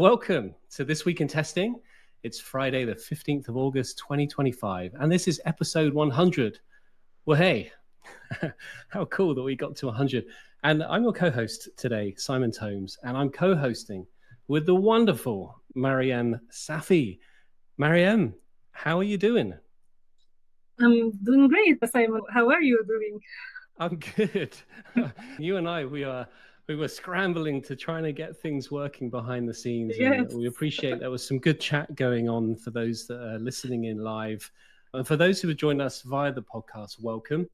Welcome to This Week in Testing. It's Friday, the 15th of August, 2025, and this is episode 100. Well, hey, how cool that we got to 100. And I'm your co-host today, Simon Tomes, and I'm co-hosting with the wonderful Mariem Safi. Mariem, how are you doing? I'm doing great, Simon. How are you doing? I'm good. You and I, we were scrambling to trying to get things working behind the scenes, and Yes. we appreciate there was some good chat going on for those that are listening in live. And for those who have joined us via the podcast, welcome.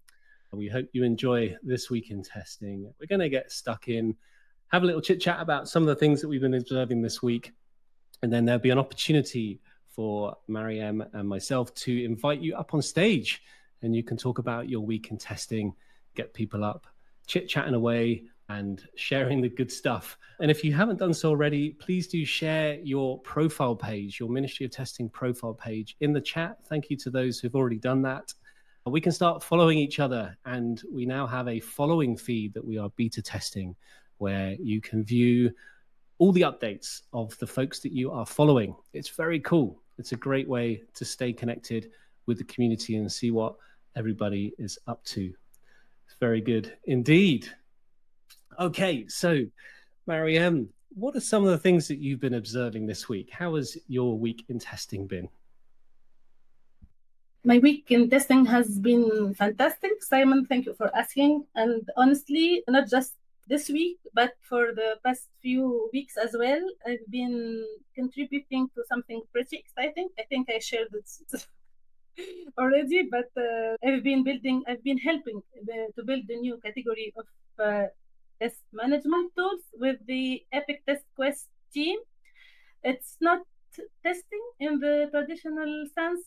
We hope you enjoy This Week in Testing. We're going to get stuck in, have a little chit chat about some of the things that we've been observing this week, and then there'll be an opportunity for Mariem and myself to invite you up on stage, and you can talk about your week in testing, get people up, chit-chatting away, and sharing the good stuff. And if you haven't done so already, please do share your profile page, your Ministry of Testing profile page in the chat. Thank you to those who've already done that. We can start following each other, and we now have a following feed that we are beta testing, where you can view all the updates of the folks that you are following. It's very cool. It's a great way to stay connected with the community and see what everybody is up to. It's very good indeed. Okay, so Mariem, what are some of the things that you've been observing this week? How has your week in testing been? My week in testing has been fantastic. Simon, thank you for asking. And honestly, not just this week, but for the past few weeks as well, I've been contributing to something pretty exciting. I think I shared it already, but I've been helping to build a new category of test management tools with the Epic Test Quest team. It's not testing in the traditional sense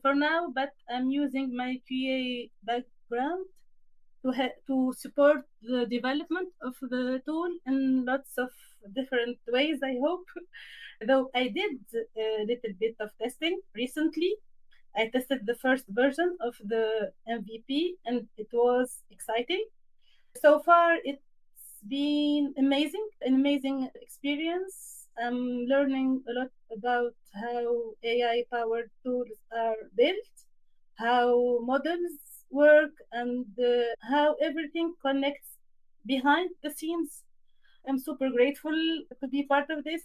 for now, but I'm using my QA background to support the development of the tool in lots of different ways, I hope. Though I did a little bit of testing recently. I tested the first version of the MVP and it was exciting. So far, it's been an amazing experience. I'm learning a lot about how AI-powered tools are built, how models work, and how everything connects behind the scenes. I'm super grateful to be part of this.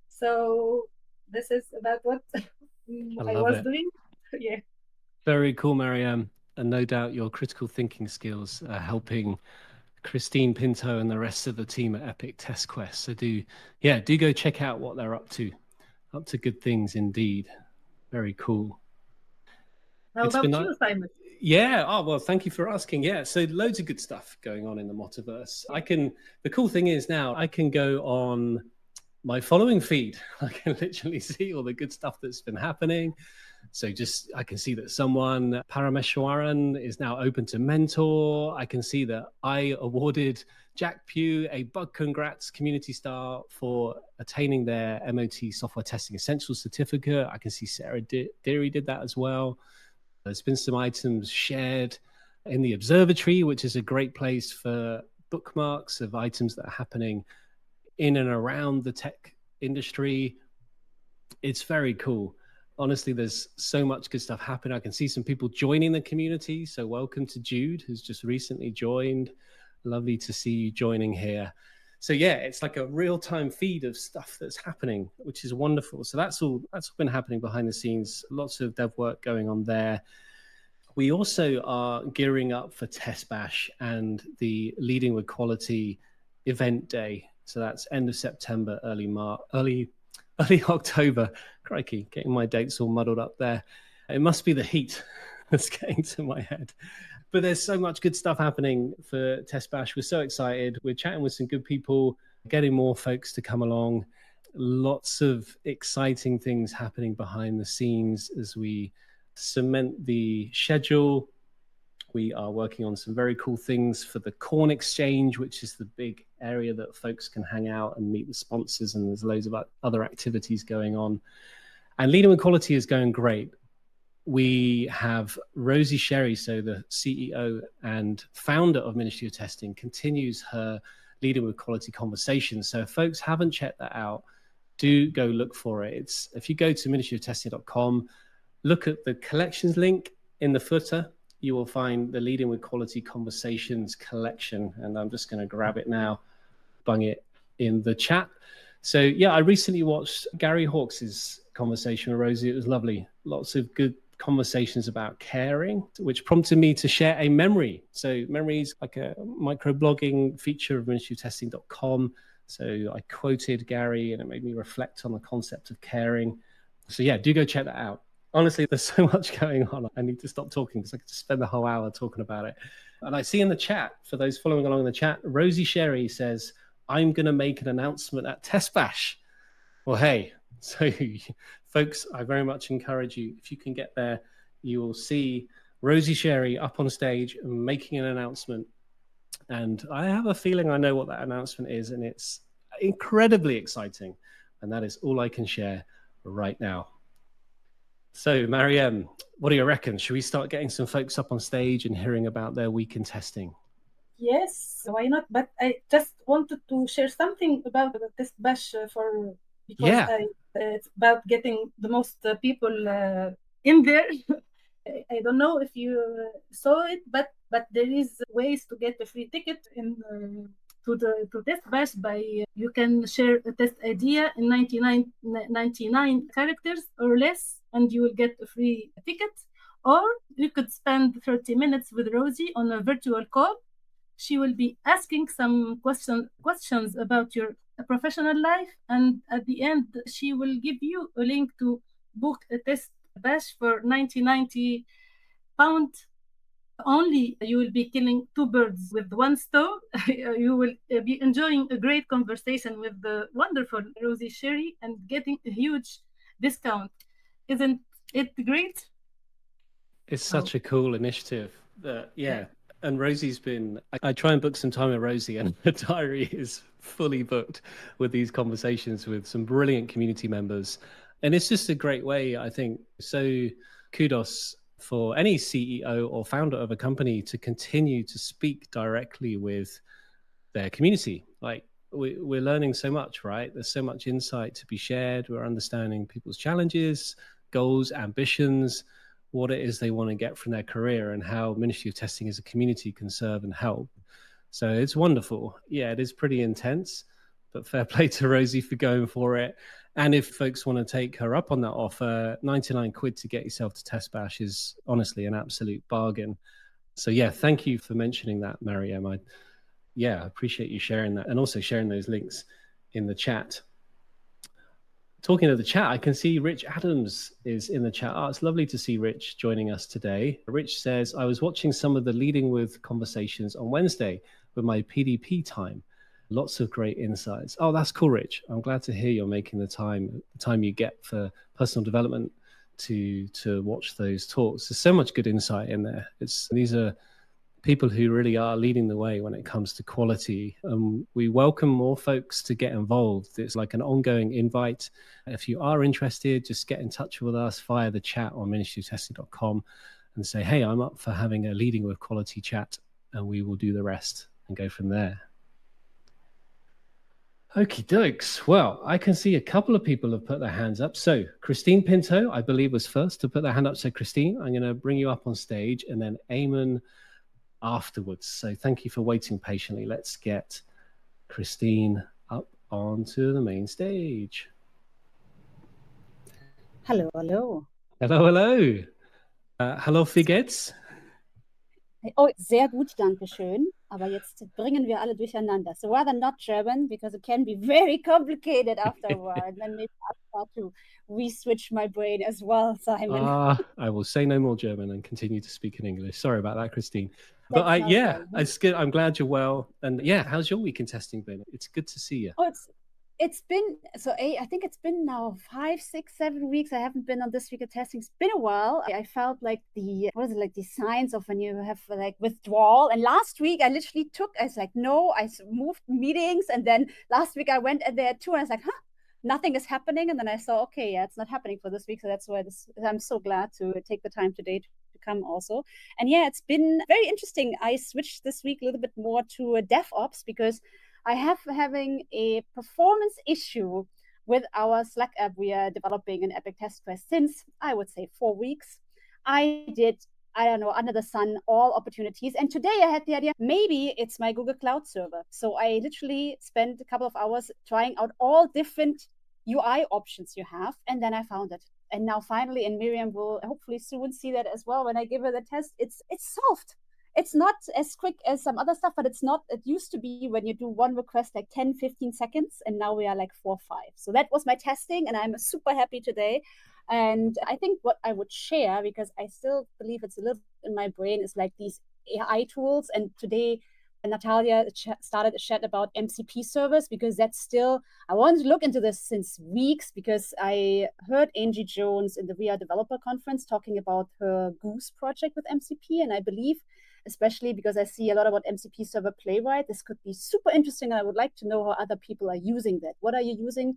So this is about what I was doing. Yeah. Very cool, Mariem. And no doubt your critical thinking skills are helping Christine, Pinto, and the rest of the team at Epic Test Quest. So do go check out what they're up to. Up to good things indeed. Very cool. How about you, Simon? Yeah. Oh, well, thank you for asking. Yeah. So loads of good stuff going on in the Motiverse. The cool thing is now I can go on my following feed. I can literally see all the good stuff that's been happening. So I can see that someone, Parameshwaran, is now open to mentor. I can see that I awarded Jack Pugh a Bug Congrats Community Star for attaining their MOT Software Testing Essentials certificate. I can see Sarah Deary did that as well. There's been some items shared in the observatory, which is a great place for bookmarks of items that are happening in and around the tech industry. It's very cool. Honestly, there's so much good stuff happening. I can see some people joining the community. So welcome to Jude, who's just recently joined. Lovely to see you joining here. So yeah, it's like a real-time feed of stuff that's happening, which is wonderful. So that's all been happening behind the scenes. Lots of dev work going on there. We also are gearing up for Test Bash and the Leading with Quality event day. So that's end of September, early October. Crikey, getting my dates all muddled up there. It must be the heat that's getting to my head. But there's so much good stuff happening for Test Bash. We're so excited. We're chatting with some good people, getting more folks to come along. Lots of exciting things happening behind the scenes as we cement the schedule. We are working on some very cool things for the Corn Exchange, which is the big area that folks can hang out and meet the sponsors, and there's loads of other activities going on. And Leading with Quality is going great. We have Rosie Sherry, so the CEO and founder of Ministry of Testing, continues her Leading with Quality Conversations. So if folks haven't checked that out, do go look for it. If you go to ministryoftesting.com, look at the collections link in the footer, you will find the Leading with Quality Conversations collection. And I'm just going to grab it now, bung it in the chat. So yeah, I recently watched Gary Hawkes' conversation with Rosie. It was lovely. Lots of good conversations about caring, which prompted me to share a memory. So memory is like a microblogging feature of ministryoftesting.com. So I quoted Gary and it made me reflect on the concept of caring. So yeah, do go check that out. Honestly, there's so much going on. I need to stop talking because I could just spend the whole hour talking about it. And I see in the chat, for those following along in the chat, Rosie Sherry says, I'm going to make an announcement at Test Bash. Well, hey, so folks, I very much encourage you, if you can get there, you will see Rosie Sherry up on stage making an announcement. And I have a feeling I know what that announcement is, and it's incredibly exciting. And that is all I can share right now. So, Mariem, what do you reckon? Should we start getting some folks up on stage and hearing about their week in testing? Yes, why not? But I just wanted to share something about the Test Bash because it's about getting the most people in there. I don't know if you saw it, but there is ways to get a free ticket to Test Bash by you can share a test idea in 99 characters or less, and you will get a free ticket. Or you could spend 30 minutes with Rosie on a virtual call. She will be asking some questions about your professional life, and at the end, she will give you a link to book a Test Bash for £90 only. You will be killing two birds with one stone. You will be enjoying a great conversation with the wonderful Rosie Sherry and getting a huge discount. Isn't it great? It's such a cool initiative. Yeah. And Rosie's been, I try and book some time with Rosie, and her diary is fully booked with these conversations with some brilliant community members. And it's just a great way, I think. So kudos for any CEO or founder of a company to continue to speak directly with their community. Like we're learning so much, right? There's so much insight to be shared. We're understanding people's challenges, goals, ambitions, what it is they want to get from their career, and how Ministry of Testing as a community can serve and help. So it's wonderful. Yeah, it is pretty intense, but fair play to Rosie for going for it. And if folks want to take her up on that offer, 99 quid to get yourself to Test Bash is honestly an absolute bargain. So yeah, thank you for mentioning that, Mariem. I appreciate you sharing that, and also sharing those links in the chat. Talking of the chat, I can see Rich Adams is in the chat. Oh, it's lovely to see Rich joining us today. Rich says, I was watching some of the Leading with conversations on Wednesday with my PDP time. Lots of great insights. Oh, that's cool, Rich. I'm glad to hear you're making the time you get for personal development to watch those talks. There's so much good insight in there. These are people who really are leading the way when it comes to quality. We welcome more folks to get involved. It's like an ongoing invite. If you are interested, just get in touch with us via the chat on ministryoftesting.com and say, hey, I'm up for having a Leading with Quality chat, and we will do the rest and go from there. Okie dokes. Well, I can see a couple of people have put their hands up. So Christine Pinto, I believe, was first to put their hand up. So Christine, I'm going to bring you up on stage, and then Eamon afterwards. So thank you for waiting patiently. Let's get Christine up onto the main stage. Hello, hello. Hello, hello. Hallo, wie geht's? Oh, sehr gut, danke schön. Aber jetzt bringen wir alle durcheinander. So rather not German, because it can be very complicated afterward. Then maybe I'll start to re-switch my brain as well, Simon. I will say no more German and continue to speak in English. Sorry about that, Christine. But it's good. I'm glad you're well. And yeah, how's your week in testing been? It's good to see you. Oh, it's been, so I think it's been now 5, 6, 7 weeks. I haven't been on this week of testing. It's been a while. I felt like the signs of when you have like withdrawal. And last week I literally I was like, no, I moved meetings. And then last week I went there too. And I was like, nothing is happening. And then I saw, okay, yeah, it's not happening for this week. So that's why I'm so glad to take the time today to come also. And yeah, it's been very interesting. I switched this week a little bit more to DevOps because I have having a performance issue with our Slack app we are developing in Epic Test Quest since, I would say, 4 weeks. I did, I don't know, under the sun, all opportunities. And today I had the idea, maybe it's my Google Cloud server. So I literally spent a couple of hours trying out all different UI options you have. And then I found it. And now finally, and Mariem will hopefully soon see that as well when I give her the test, it's solved. It's not as quick as some other stuff, but it used to be when you do one request like 10, 15 seconds, and now we are like 4 or 5. So that was my testing, and I'm super happy today. And I think what I would share, because I still believe it's a little in my brain, is like these AI tools. And today, Natalia started a chat about MCP servers, because that's still, I wanted to look into this since weeks, because I heard Angie Jones in the We Are Developer Conference talking about her Goose project with MCP. And I believe, especially because I see a lot about MCP server Playwright, this could be super interesting. I would like to know how other people are using that. What are you using?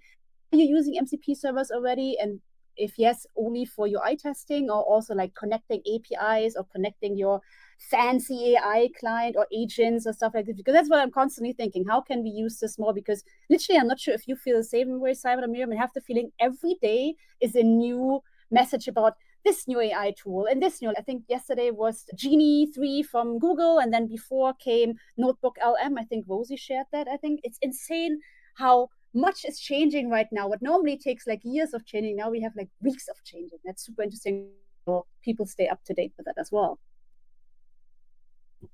Are you using MCP servers already? And if yes, only for UI testing, or also like connecting APIs or connecting your fancy AI client or agents or stuff like that? Because that's what I'm constantly thinking. How can we use this more? Because literally, I'm not sure if you feel the same way, Simon or Mariem. I have the feeling every day is a new message about this new AI tool and this new. I think yesterday was Genie 3 from Google, and then before came Notebook LM. I think Rosie shared that. I think it's insane how much is changing right now. What normally takes like years of changing, now we have like weeks of changing. That's super interesting. So people stay up to date with that as well.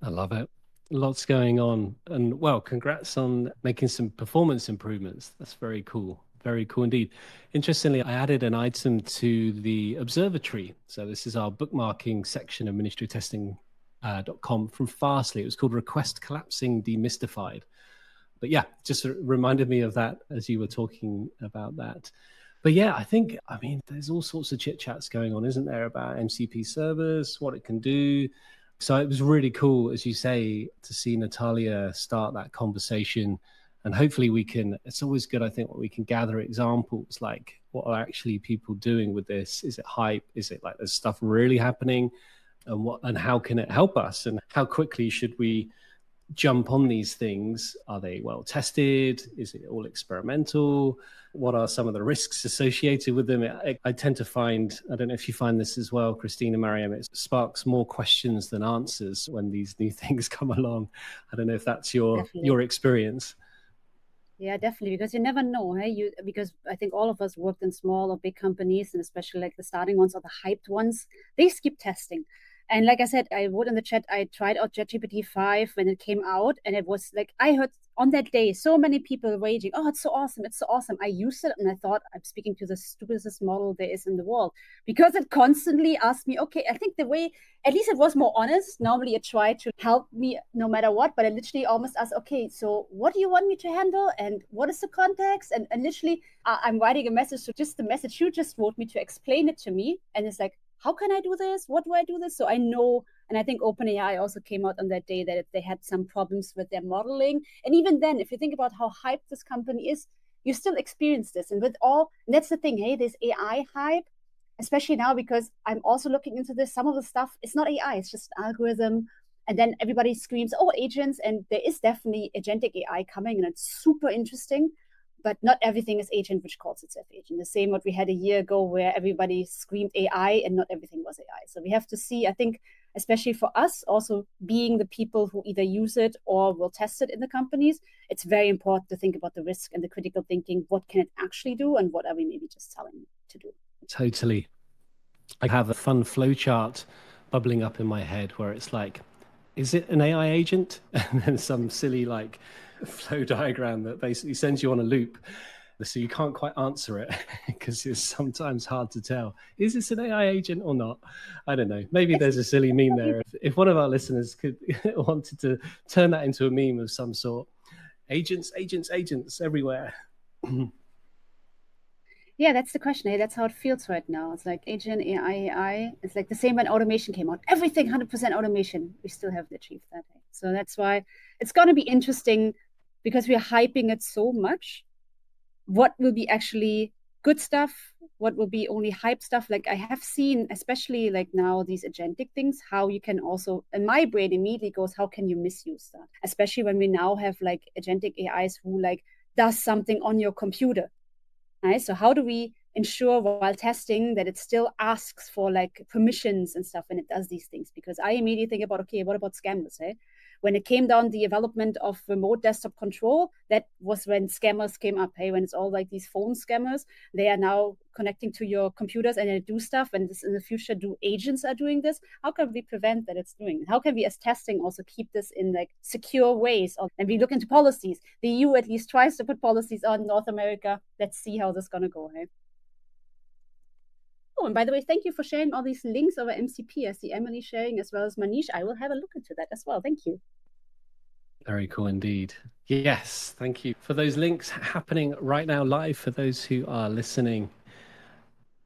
I love it. Lots going on. And well, congrats on making some performance improvements. That's very cool. Very cool indeed. Interestingly, I added an item to the observatory. So this is our bookmarking section of ministrytesting.com from Fastly. It was called Request Collapsing Demystified. But yeah, just reminded me of that as you were talking about that. But yeah, I mean, there's all sorts of chit chats going on, isn't there, about MCP servers, what it can do. So it was really cool, as you say, to see Natalia start that conversation. And hopefully it's always good, I think, when we can gather examples, like what are actually people doing with this? Is it hype? Is it like there's stuff really happening? And how can it help us? And how quickly should we jump on these things? Are they well tested? Is it all experimental? What are some of the risks associated with them? I tend to find, I don't know if you find this as well, Christina, Mariem, it sparks more questions than answers when these new things come along. I don't know if that's your experience. Yeah, definitely, because you never know, hey? Because I think all of us worked in small or big companies, and especially like the starting ones or the hyped ones, they skip testing. And like I said, I wrote in the chat, I tried out ChatGPT 5 when it came out, and it was like, I heard on that day so many people raging, oh, it's so awesome, it's so awesome. I used it, and I thought, I'm speaking to the stupidest model there is in the world, because it constantly asked me, okay, I think the way, at least it was more honest. Normally it tried to help me no matter what, but it literally almost asked, okay, so what do you want me to handle? And what is the context? And literally, I'm writing a message, so just the message you just wrote me to explain it to me. And it's like, how can I do this? What do I do this? So I know, and I think OpenAI also came out on that day that they had some problems with their modeling. And even then, if you think about how hyped this company is, you still experience this. And with all, and that's the thing, hey, this AI hype, especially now, because I'm also looking into this, some of the stuff, it's not AI, it's just an algorithm. And then everybody screams, oh, agents. And there is definitely agentic AI coming, and it's super interesting. But not everything is agent, which calls itself agent. The same what we had a year ago, where everybody screamed AI and not everything was AI. So we have to see, I think, especially for us, also being the people who either use it or will test it in the companies, it's very important to think about the risk and the critical thinking. What can it actually do, and what are we maybe just telling it to do? Totally. I have a fun flowchart bubbling up in my head where it's like, is it an AI agent? And then some silly like flow diagram that basically sends you on a loop. So you can't quite answer it because it's sometimes hard to tell. Is this an AI agent or not? I don't know. Maybe there's a silly meme there. If one of our listeners wanted to turn that into a meme of some sort. Agents everywhere. Yeah, that's the question. Hey, that's how it feels right now. It's like agent, AI. It's like the same when automation came out. Everything 100% automation. We still haven't achieved that. So that's why it's going to be interesting, because we are hyping it so much. What will be actually good stuff what will be only hype stuff. Like I have seen, especially like now these agentic things, how you can also, and my brain immediately goes, how can you misuse that? Especially when we now have like agentic AIs who like does something on your computer. Right? So how do we ensure while testing that it still asks for like permissions and stuff when it does these things? Because I immediately think about, okay, what about scammers? Eh? When it came down the development of remote desktop control, that was when scammers came up. Hey, when it's all like these phone scammers, they are now connecting to your computers and they do stuff. And this in the future, do agents are doing this? How can we prevent that it's doing? How can we, as testing, also keep this in like secure ways? And we look into policies. The EU at least tries to put policies on North America. Let's see how this is gonna go. Hey. Oh, and by the way, thank you for sharing all these links over MCP. I see Emily sharing as well as Maneesh. I will have a look into that as well. Thank you. Very cool indeed. Yes, thank you for those links happening right now live for those who are listening.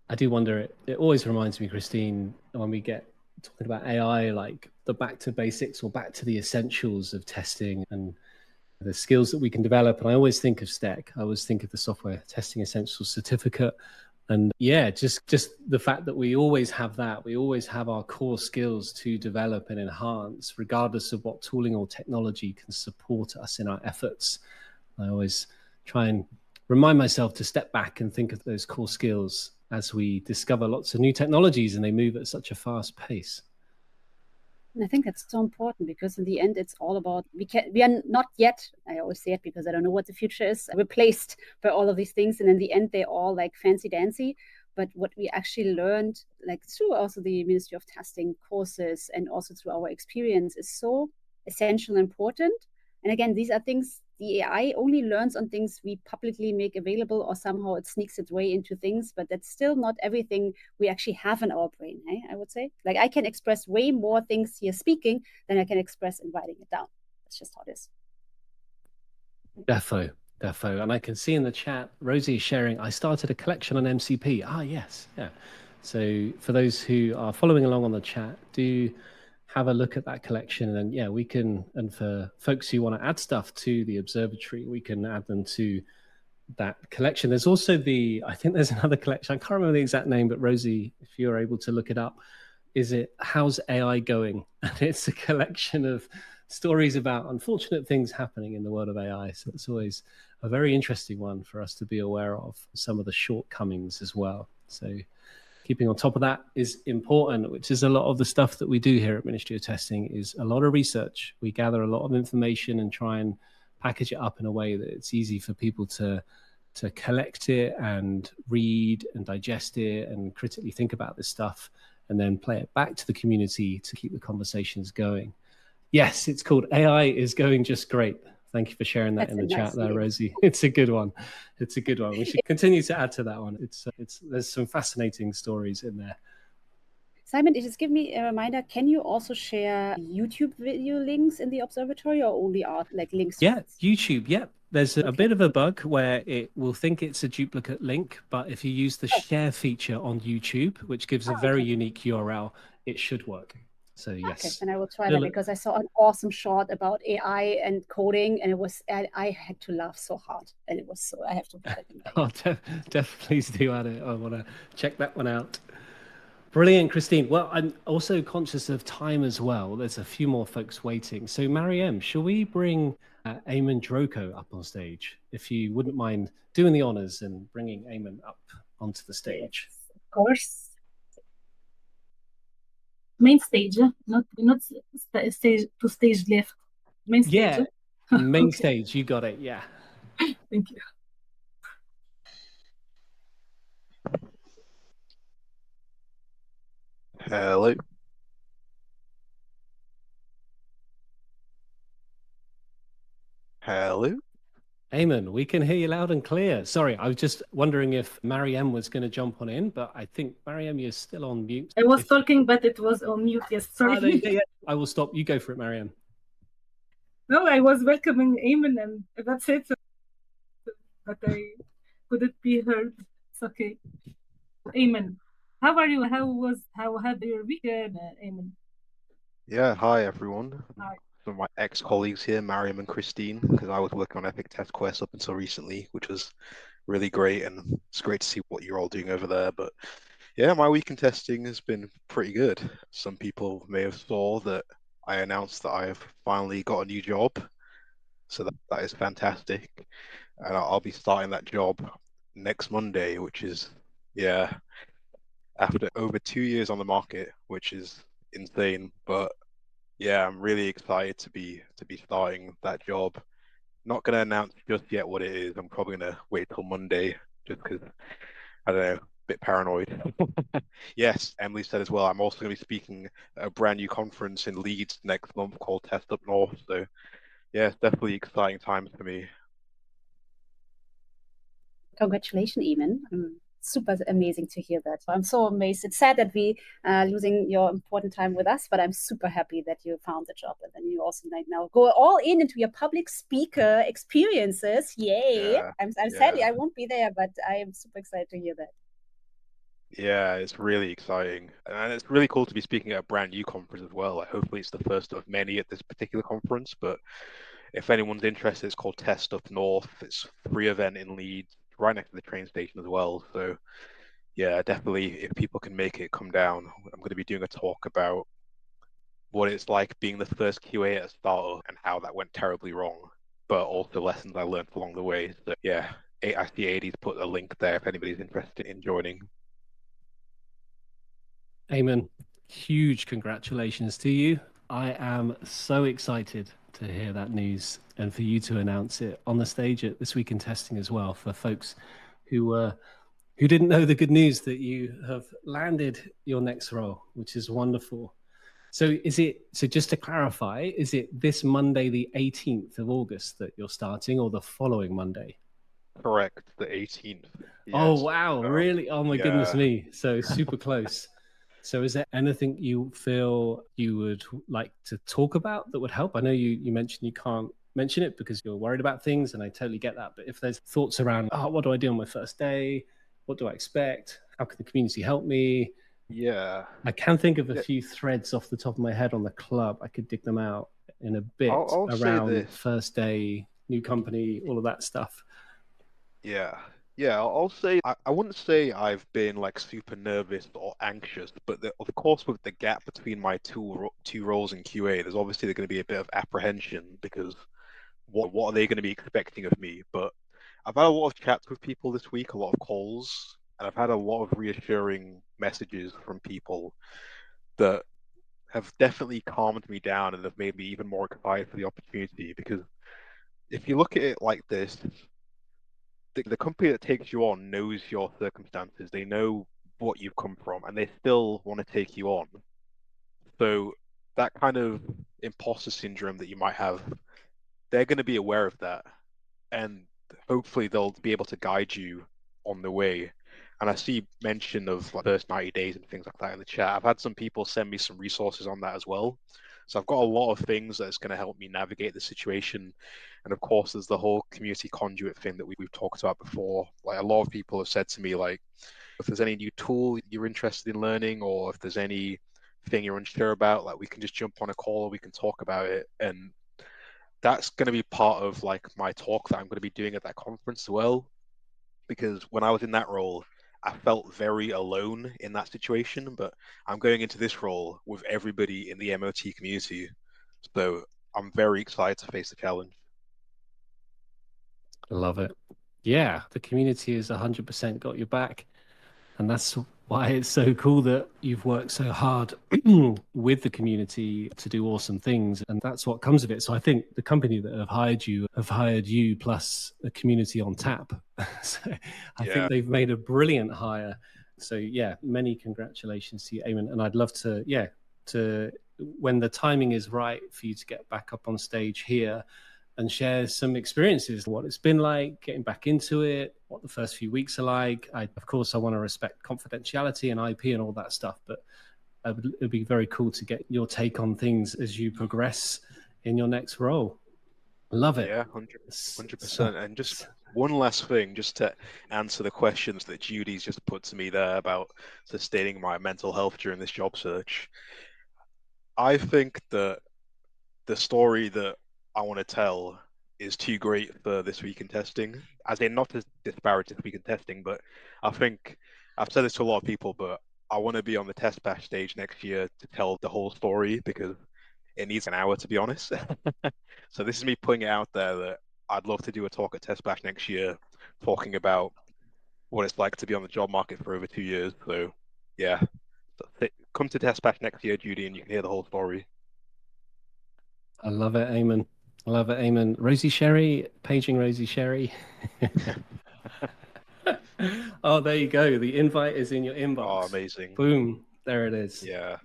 I do wonder, it always reminds me, Christine, when we get talking about AI, like the back to basics or back to the essentials of testing and the skills that we can develop. And I always think of STEC. I always think of the Software Testing Essentials Certificate. And yeah, just the fact that we always have that, we always have our core skills to develop and enhance, regardless of what tooling or technology can support us in our efforts. I always try and remind myself to step back and think of those core skills as we discover lots of new technologies and they move at such a fast pace. And I think that's so important because in the end, it's all about, we are not yet, I always say it because I don't know what the future is, replaced by all of these things. And in the end, they're all like fancy dancy. But what we actually learned, like through also the Ministry of Testing courses and also through our experience, is so essential and important. And again, these are things the AI only learns on things we publicly make available, or somehow it sneaks its way into things, but that's still not everything we actually have in our brain, I would say. Like I can express way more things here speaking than I can express in writing it down. That's just how it is. Defo. And I can see in the chat, Rosie is sharing, I started a collection on MCP. Ah, yes. Yeah. So for those who are following along on the chat, do have a look at that collection. And yeah, we can, and for folks who want to add stuff to the observatory, we can add them to that collection. There's also I think there's another collection. I can't remember the exact name, but Rosie, if you're able to look it up, is it How's AI Going? And it's a collection of stories about unfortunate things happening in the world of AI. So it's always a very interesting one for us to be aware of some of the shortcomings as well. So keeping on top of that is important, which is a lot of the stuff that we do here at Ministry of Testing is a lot of research. We gather a lot of information and try and package it up in a way that it's easy for people to collect it and read and digest it and critically think about this stuff and then play it back to the community to keep the conversations going. Yes, it's called AI is Going Just Great. Thank you for sharing that in the chat there, Rosie. It's a good one. It's a good one. We should continue to add to that one. There's some fascinating stories in there. Simon, just give me a reminder. Can you also share YouTube video links in the observatory or only art like links? Yeah, YouTube. Yep. There's a bit of a bug where it will think it's a duplicate link, but if you use the share feature on YouTube, which gives a very unique URL, it should work. So yes. Okay, and I will try that because I saw an awesome short about AI and coding, and I had to laugh so hard, and it was so I have to put that in. Oh, definitely do add it. I want to check that one out. Brilliant, Christine. Well, I'm also conscious of time as well. There's a few more folks waiting. So, Mariem, shall we bring Eamon Droko up on stage? If you wouldn't mind doing the honors and bringing Eamon up onto the stage. Yes, of course. Main stage, not stage to stage left. Main stage. Yeah, main stage. You got it. Yeah. Thank you. Hello. Hello. Eamon, we can hear you loud and clear. Sorry, I was just wondering if Mariem was going to jump on in, but I think Mariem, you're still on mute. I was talking, but it was on mute. Yes, sorry. Yeah. I will stop. You go for it, Mariem. No, I was welcoming Eamon, and that's it. But I couldn't be heard. It's okay. Eamon, how are you? How had your weekend, Eamon? Yeah, hi everyone. Hi. Some of my ex-colleagues here, Mariem and Christine, because I was working on Epic Test Quest up until recently, which was really great, and it's great to see what you're all doing over there. But yeah, my week in testing has been pretty good. Some people may have saw that I announced that I've finally got a new job, so that is fantastic, and I'll be starting that job next Monday, which is yeah, after over 2 years on the market, which is insane. But yeah, I'm really excited to be starting that job. Not gonna announce just yet what it is. I'm probably gonna wait till Monday just because I don't know, a bit paranoid. Yes, Emily said as well. I'm also gonna be speaking at a brand new conference in Leeds next month called Test Up North. So yeah, it's definitely exciting times for me. Congratulations, Eamon. Super amazing to hear that. I'm so amazed. It's sad that we losing your important time with us, but I'm super happy that you found the job and then you also like now go all in into your public speaker experiences. Yay! Yeah, I'm yeah. sadly I won't be there, but I am super excited to hear that. Yeah, it's really exciting. And it's really cool to be speaking at a brand new conference as well. Like, hopefully it's the first of many at this particular conference. But if anyone's interested, it's called Test Up North. It's a free event in Leeds, right next to the train station as well. So yeah, definitely if people can make it, come down. I'm going to be doing a talk about what it's like being the first QA at a startup and how that went terribly wrong, but also lessons I learned along the way. So yeah, I see Ady's put a link there if anybody's interested in joining. Eamon, huge congratulations to you. I am so excited to hear that news and for you to announce it on the stage at This Week in Testing as well, for folks who didn't know the good news that you have landed your next role, which is wonderful. So just to clarify, is it this Monday, the 18th of August that you're starting, or the following Monday? Correct, the 18th. Oh, Yes. wow, really? Oh my goodness Yeah. me. So super close. So is there anything you feel you would like to talk about that would help? I know you mentioned you can't mention it because you're worried about things, and I totally get that. But if there's thoughts around, what do I do on my first day? What do I expect? How can the community help me? Yeah. I can think of a Yeah. few threads off the top of my head on the club. I could dig them out in a bit I'll say around this. first day, new company, all of that stuff. Yeah. Yeah, I'll say I wouldn't say I've been like super nervous or anxious, but of course with the gap between my two roles in QA, there's obviously going to be a bit of apprehension because what are they going to be expecting of me? But I've had a lot of chats with people this week, a lot of calls, and I've had a lot of reassuring messages from people that have definitely calmed me down and have made me even more excited for the opportunity. Because if you look at it like this, the company that takes you on knows your circumstances, they know what you've come from, and they still want to take you on. So that kind of imposter syndrome that you might have, they're going to be aware of that, and hopefully they'll be able to guide you on the way. And I see mention of like first 90 days and things like that in the chat. I've had some people send me some resources on that as well. So I've got a lot of things that's going to help me navigate the situation. And of course, there's the whole community conduit thing that we've talked about before. Like a lot of people have said to me, like, if there's any new tool you're interested in learning, or if there's any thing you're unsure about, like we can just jump on a call or we can talk about it. And that's going to be part of like my talk that I'm going to be doing at that conference as well. Because when I was in that role, I felt very alone in that situation. But I'm going into this role with everybody in the MOT community, so I'm very excited to face the challenge. I love it. Yeah, the community has 100% got your back. And that's why it's so cool that you've worked so hard with the community to do awesome things. And that's what comes of it. So I think the company that have hired you plus a community on tap. So I think they've made a brilliant hire. So yeah, many congratulations to you, Eamon. And I'd love to, when the timing is right for you to get back up on stage here and share some experiences, what it's been like getting back into it, what the first few weeks are like. Of course, I want to respect confidentiality and IP and all that stuff, but it'd be very cool to get your take on things as you progress in your next role. Love it. Yeah, 100%. And just one last thing, just to answer the questions that Judy's just put to me there about sustaining my mental health during this job search. I think that the story that I want to tell is too great for this week in testing. As in, not to disparage this week in testing, but I think I've said this to a lot of people, but I want to be on the test bash stage next year to tell the whole story because it needs an hour, to be honest. So this is me putting it out there that I'd love to do a talk at test bash next year, talking about what it's like to be on the job market for over 2 years. So yeah, come to test bash next year, Judy, and you can hear the whole story. I love it, Eamon. I love it, Eamon. Rosie Sherry, paging Rosie Sherry. Oh, there you go. The invite is in your inbox. Oh, amazing. Boom. There it is. Yeah.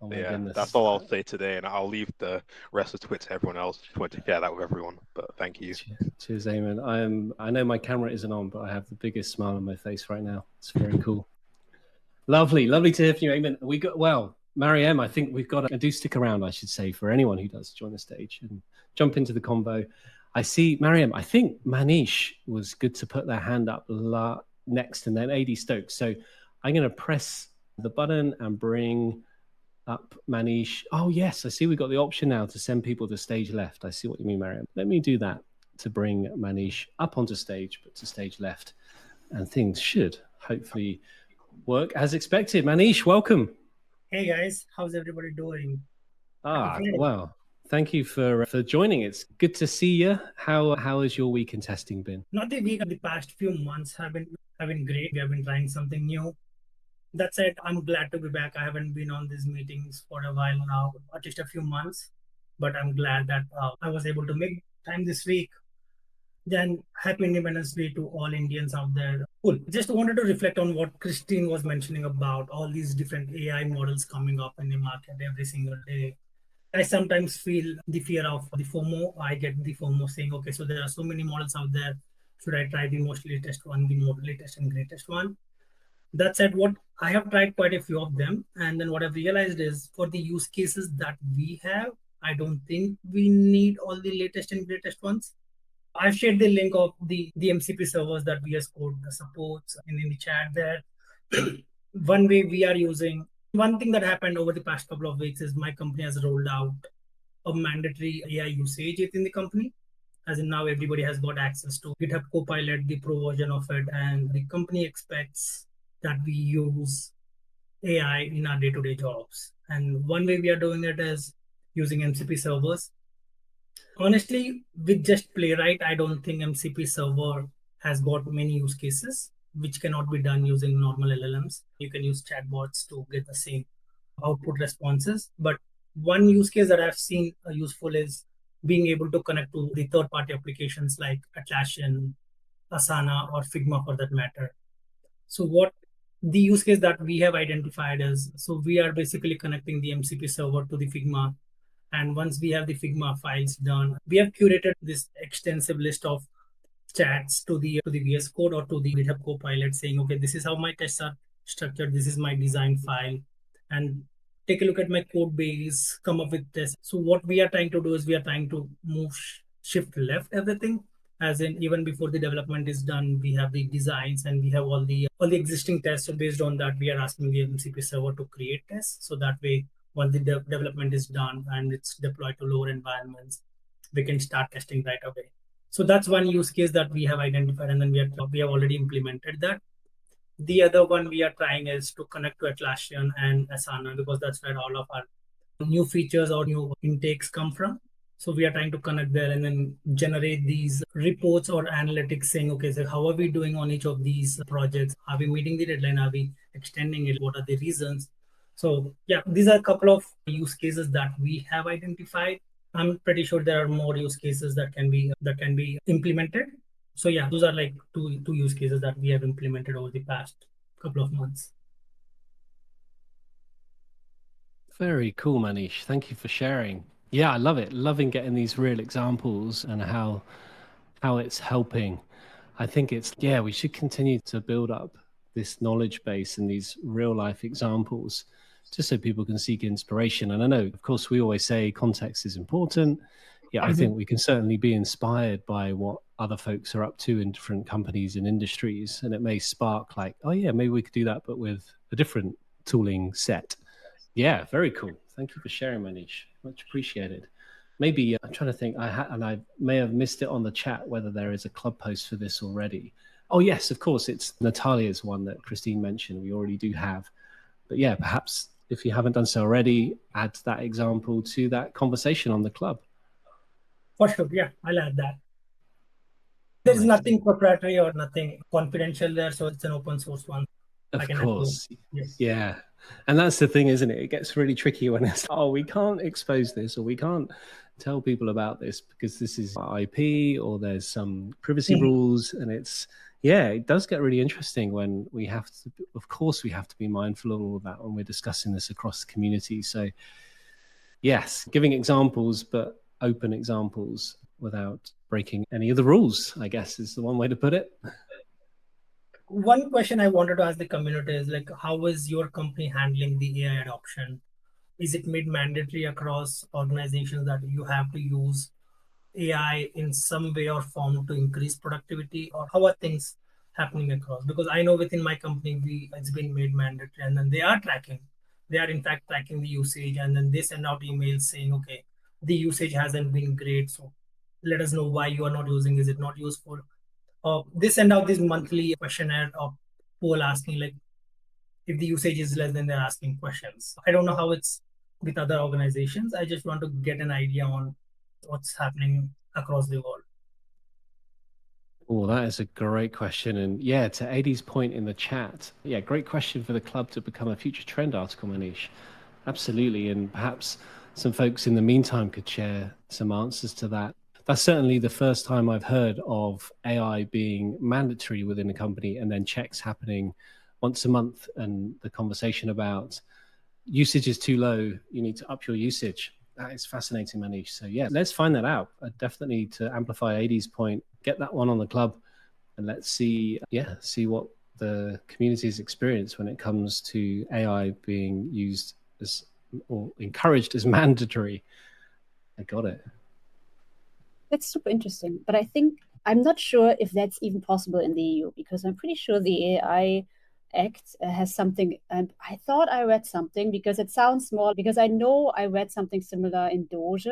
Oh, my Yeah, goodness. that's all I'll say today, and I'll leave the rest of Twitter to everyone else. Just want to share that with everyone, but thank you. Cheers, Eamon. I know my camera isn't on, but I have the biggest smile on my face right now. It's very cool. Lovely to hear from you, Eamon. Mariem, I think we've got to do stick around, I should say, for anyone who does join the stage and jump into the convo. I see, Mariem, I think Maneesh was good to put their hand up next, and then Ady Stokes. So I'm going to press the button and bring up Maneesh. Oh, yes, I see we've got the option now to send people to stage left. I see what you mean, Mariem. Let me do that to bring Maneesh up onto stage, but to stage left. And things should hopefully work as expected. Maneesh, welcome. Hey guys, how's everybody doing? Well, thank you for joining. It's good to see you. How has your week in testing been? Not the week, the past few months have been great. We have been trying something new. That said, I'm glad to be back. I haven't been on these meetings for a while now, at least a few months, but I'm glad that I was able to make time this week. Then happy Independence Day to all Indians out there. Cool. Just wanted to reflect on what Christine was mentioning about all these different AI models coming up in the market every single day. I sometimes feel the fear of the FOMO. I get the FOMO saying, okay, so there are so many models out there. Should I try the most latest one, the most latest and greatest one? That said, what I have tried quite a few of them. And then what I've realized is for the use cases that we have, I don't think we need all the latest and greatest ones. I've shared the link of the MCP servers that VS Code supports in the chat there. One way we are using, one thing that happened over the past couple of weeks is my company has rolled out a mandatory AI usage within the company. As in now everybody has got access to GitHub Copilot, the pro version of it, and the company expects that we use AI in our day-to-day jobs. And one way we are doing it is using MCP servers. Honestly, with just Playwright, I don't think MCP server has got many use cases, which cannot be done using normal LLMs. You can use chatbots to get the same output responses. But one use case that I've seen useful is being able to connect to the third-party applications like Atlassian, Asana, or Figma for that matter. So what the use case that we have identified is, so we are basically connecting the MCP server to the Figma. And once we have the Figma files done, we have curated this extensive list of chats to the VS Code or to the GitHub Copilot saying, okay, this is how my tests are structured. This is my design file. And take a look at my code base, come up with tests. So what we are trying to do is we are trying to move shift left everything. As in, even before the development is done, we have the designs and we have all the existing tests. So based on that, we are asking the MCP server to create tests. So that way, once the development is done and it's deployed to lower environments, we can start testing right away. So that's one use case that we have identified, and then we have already implemented that. The other one we are trying is to connect to Atlassian and Asana because that's where all of our new features or new intakes come from. So we are trying to connect there and then generate these reports or analytics saying, okay, so how are we doing on each of these projects? Are we meeting the deadline? Are we extending it? What are the reasons? So yeah, these are a couple of use cases that we have identified. I'm pretty sure there are more use cases that can be implemented. So yeah, those are like two use cases that we have implemented over the past couple of months. Very cool, Maneesh. Thank you for sharing. Yeah, I love it. Loving getting these real examples and how it's helping. I think we should continue to build up this knowledge base and these real life examples just so people can seek inspiration. And I know, of course, we always say context is important. Yeah, I think we can certainly be inspired by what other folks are up to in different companies and industries. And it may spark like, oh yeah, maybe we could do that, but with a different tooling set. Yeah, very cool. Thank you for sharing, Maneesh. Much appreciated. maybe I'm trying to think. I may have missed it on the chat whether there is a club post for this already. Oh yes, of course, it's Natalia's one that Christine mentioned. We already do have, but yeah, perhaps if you haven't done so already, add that example to that conversation on the club. For sure, yeah, I'll add that. There's nothing proprietary or nothing confidential there, so it's an open source one. Of course, yes. Yeah. And that's the thing, isn't it? It gets really tricky when it's, oh, we can't expose this or we can't tell people about this because this is IP or there's some privacy rules. And it's, yeah, it does get really interesting when we have to, of course, we have to be mindful of all of that when we're discussing this across the community. So yes, giving examples, but open examples without breaking any of the rules, I guess is the one way to put it. One question I wanted to ask the community is like, how is your company handling the AI adoption? Is it made mandatory across organizations that you have to use AI in some way or form to increase productivity, or how are things happening across? Because I know within my company, it's been made mandatory, and then they are tracking. They are in fact tracking the usage, and then they send out emails saying, okay, the usage hasn't been great, so let us know why you are not using. Is it not useful? They send out this monthly questionnaire or poll asking like if the usage is less, then they're asking questions. I don't know how it's with other organizations. I just want to get an idea on what's happening across the world. Oh, that is a great question. And yeah, to Ady's point in the chat, yeah, great question for the club to become a future trend article, Maneesh. Absolutely. And perhaps some folks in the meantime could share some answers to that. That's certainly the first time I've heard of AI being mandatory within a company and then checks happening once a month, and the conversation about usage is too low, you need to up your usage. That is fascinating, Maneesh. So yeah, let's find that out. Definitely to amplify Ady's point, get that one on the club and let's see what the community's experience when it comes to AI being used as or encouraged as mandatory. I got it. That's super interesting. But I think I'm not sure if that's even possible in the EU, because I'm pretty sure the AI Act has something, and I thought I read something because it sounds small, because I know I read something similar in Doge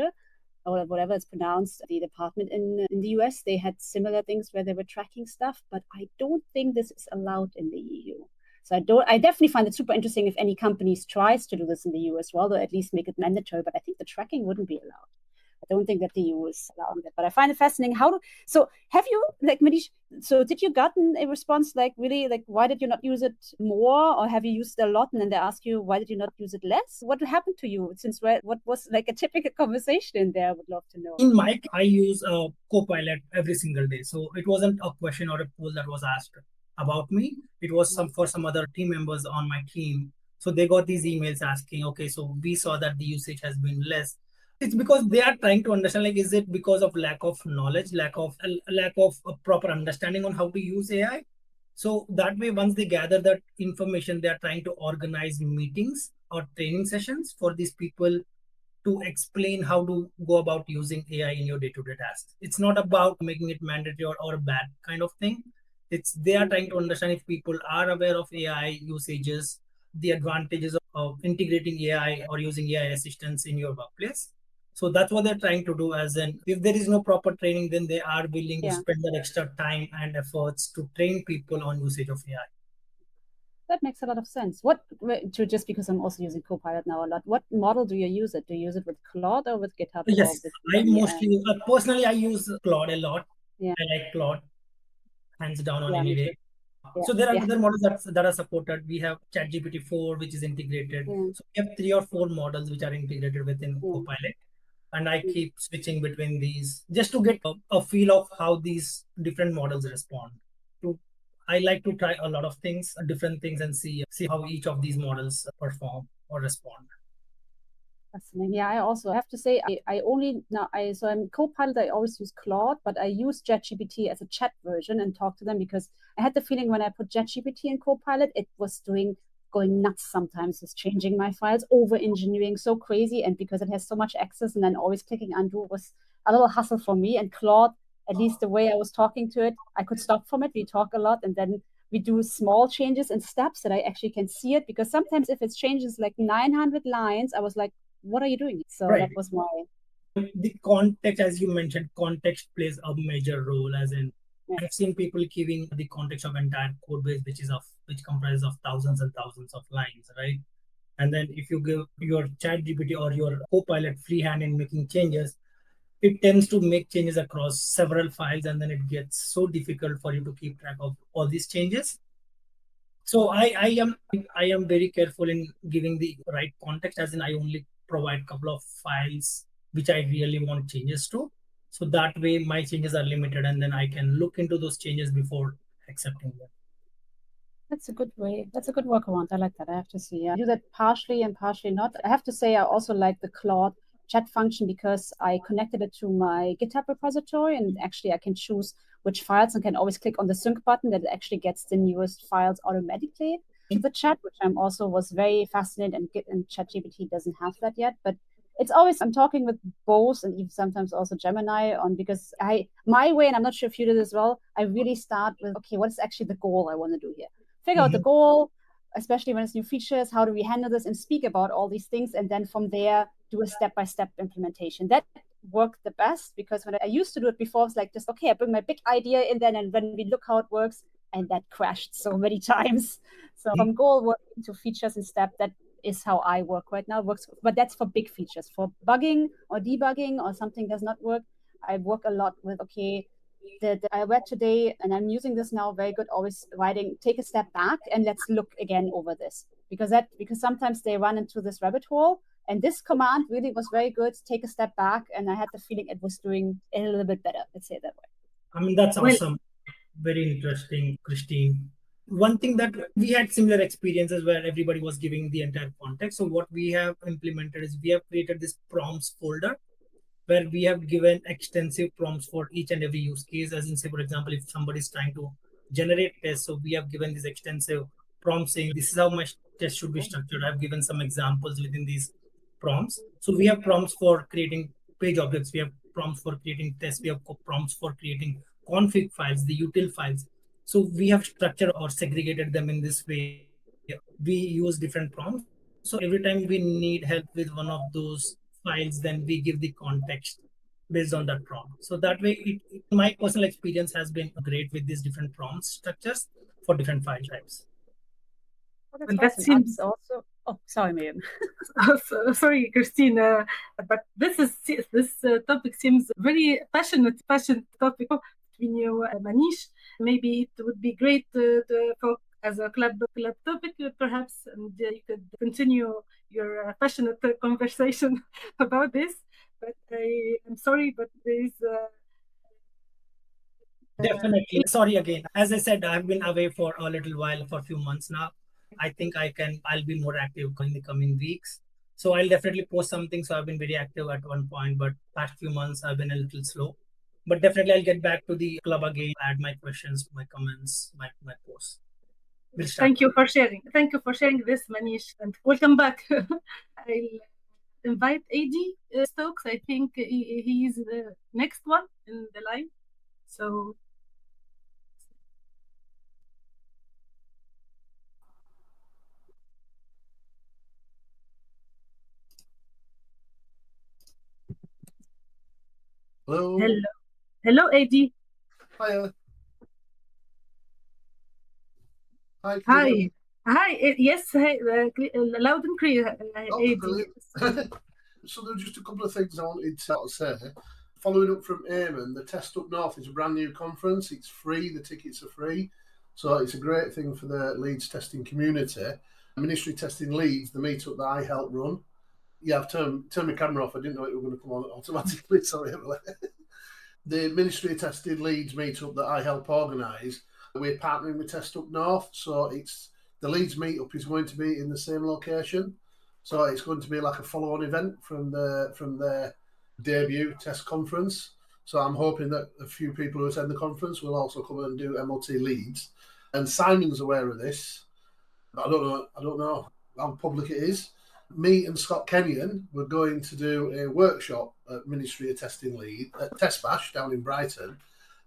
or whatever it's pronounced, the department in the US. They had similar things where they were tracking stuff, but I don't think this is allowed in the EU. So I definitely find it super interesting if any companies tries to do this in the EU as well, or at least make it mandatory, but I think the tracking wouldn't be allowed. I don't think that the EU is allowing that, but I find it fascinating. So have you, like, Maneesh, so did you gotten a response like, really, like, why did you not use it more, or have you used it a lot and then they ask you, why did you not use it less? What happened to you since, what was like a typical conversation in there? I would love to know. In Mike, I use a Copilot every single day. So it wasn't a question or a poll that was asked about me. It was for some other team members on my team. So they got these emails asking, okay, so we saw that the usage has been less. It's because they are trying to understand, like, is it because of lack of knowledge, lack of a proper understanding on how to use AI? So that way, once they gather that information, they are trying to organize meetings or training sessions for these people to explain how to go about using AI in your day-to-day tasks. It's not about making it mandatory or a bad kind of thing. They are trying to understand if people are aware of AI usages, the advantages of integrating AI or using AI assistants in your workplace. So that's what they're trying to do. As in, if there is no proper training, then they are willing to spend that extra time and efforts to train people on usage of AI. That makes a lot of sense. Just because I'm also using Copilot now a lot, what model do you use it? Do you use it with Claude or with GitHub? Yes, I mostly, personally, I use Claude a lot. Yeah. I like Claude, hands down on any day. Yeah. So there are other models that are supported. We have ChatGPT 4, which is integrated. Yeah. So we have 3 or 4 models which are integrated within Copilot. And I keep switching between these just to get a feel of how these different models respond. I like to try a lot of things, different things, and see how each of these models perform or respond. Fascinating. Yeah, I also have to say, so I'm Copilot, I always use Claude, but I use ChatGPT as a chat version and talk to them, because I had the feeling when I put ChatGPT in Copilot, it was going nuts sometimes. It's changing my files, over-engineering so crazy, and because it has so much access and then always clicking undo was a little hassle for me. And Claude, at least the way I was talking to it, I could stop from it. We talk a lot and then we do small changes and steps that I actually can see it, because sometimes if it changes like 900 lines, I was like, what are you doing? So that was The context, as you mentioned, context plays a major role. As in, I've seen people giving the context of entire code base, which comprises of thousands and thousands of lines, right? And then if you give your ChatGPT or your Copilot free hand in making changes, it tends to make changes across several files, and then it gets so difficult for you to keep track of all these changes. So I am very careful in giving the right context, as in I only provide a couple of files which I really want changes to. So that way my changes are limited, and then I can look into those changes before accepting them. That's a good way. That's a good workaround. I like that. I have to see. I do that partially and partially not. I have to say I also like the Claude chat function because I connected it to my GitHub repository, and actually I can choose which files and can always click on the sync button that actually gets the newest files automatically to the chat, which I'm also was very fascinated, and ChatGPT doesn't have that yet. But it's always, I'm talking with both and even sometimes also Gemini on, because my way, and I'm not sure if you did as well, I really start with, okay, what is actually the goal I want to do here? Figure out the goal, especially when it's new features, how do we handle this, and speak about all these things, and then from there do a step-by-step implementation. That worked the best, because when I used to do it before, it's like just, okay, I bring my big idea in then, and when we look how it works, and that crashed so many times. So from goal working to features and step, that is how I work right now. It works, but that's for big features. For bugging or debugging or something does not work, I work a lot with, okay, that I read today, and I'm using this now very good, always writing, take a step back and let's look again over this. Because sometimes they run into this rabbit hole, and this command really was very good, take a step back, and I had the feeling it was doing a little bit better, let's say it that way. I mean, that's awesome. Very interesting, Christine. One thing that we had similar experiences where everybody was giving the entire context. So what we have implemented is we have created this prompts folder where we have given extensive prompts for each and every use case. As in, say, for example, if somebody is trying to generate tests, so we have given this extensive prompt saying, this is how my test should be structured. I've given some examples within these prompts. So we have prompts for creating page objects. We have prompts for creating tests. We have prompts for creating config files, the util files. So we have structured or segregated them in this way. We use different prompts. So every time we need help with one of those files, then we give the context based on that prompt. So that way, my personal experience has been great with these different prompt structures for different file types. Well, that seems also. Oh, sorry, Mariem. Sorry, Christine, but this topic seems very passionate topic between you and Maneesh. Maybe it would be great for as a club topic, perhaps, and you could continue your passionate conversation about this. But I'm sorry, but there is. Definitely. Sorry again. As I said, I've been away for a little while, for a few months now. I think I'll be more active in the coming weeks. So I'll definitely post something. So I've been very active at one point, but past few months I've been a little slow. But definitely I'll get back to the club again, add my questions, my comments, my posts. Thank you for sharing. Thank you for sharing this, Maneesh, and welcome back. I'll invite Ady Stokes. I think he is the next one in the line. So. Hello. Hello, Ady. Hiya. Hi. Hi. Yes. Hi. Loud and clear. Brilliant. So there are just a couple of things I wanted to say. Following up from Eamon, the Test Up North is a brand new conference. It's free. The tickets are free. So it's a great thing for the Leeds testing community. Ministry Testing Leeds, the meetup that I helped run. Yeah, I've turned my camera off. I didn't know it was going to come on automatically. Sorry, Emily. The Ministry of Testing Leeds meetup that I help organise, we're partnering with Test Up North. So it's the Leeds meetup is going to be in the same location. So it's going to be like a follow-on event from their debut test conference. So I'm hoping that a few people who attend the conference will also come and do MOT Leeds. And Simon's aware of this. But I don't know how public it is. Me and Scott Kenyon were going to do a workshop at Ministry of Testing Leeds at Test Bash down in Brighton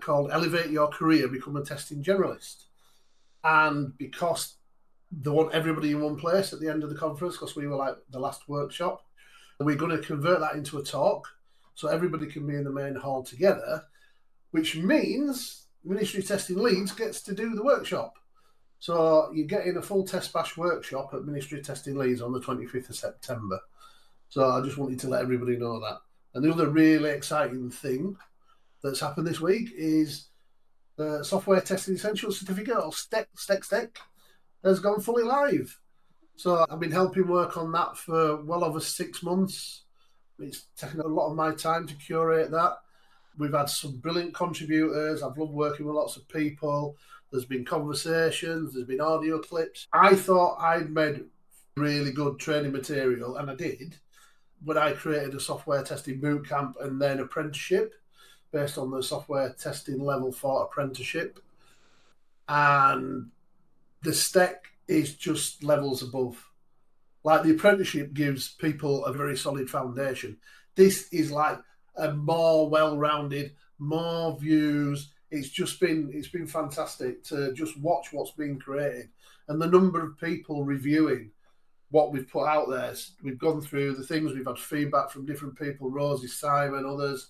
called Elevate Your Career, Become a Testing Generalist. And because they want everybody in one place at the end of the conference, because we were like the last workshop, we're going to convert that into a talk. so everybody can be in the main hall together, which means Ministry Testing Leeds gets to do the workshop. So you're getting a full Test Bash workshop at Ministry Testing Leeds on the 25th of September. So I just wanted to let everybody know that. And the other really exciting thing that's happened this week is the Software Testing Essentials Certificate, or STEC, has gone fully live. So I've been helping work on that for well over 6 months. It's taken a lot of my time to curate that. We've had some brilliant contributors. I've loved working with lots of people. There's been conversations. There's been audio clips. I thought I'd made really good training material, and I did, when I created a software testing bootcamp and then apprenticeship based on the software testing level 4 apprenticeship. And the STEC is just levels above. Like, the apprenticeship gives people a very solid foundation. This is like a more well-rounded, more views. It's been fantastic to just watch what's being created, and the number of people reviewing what we've put out there. We've gone through the things, we've had feedback from different people, Rosie, Simon, others,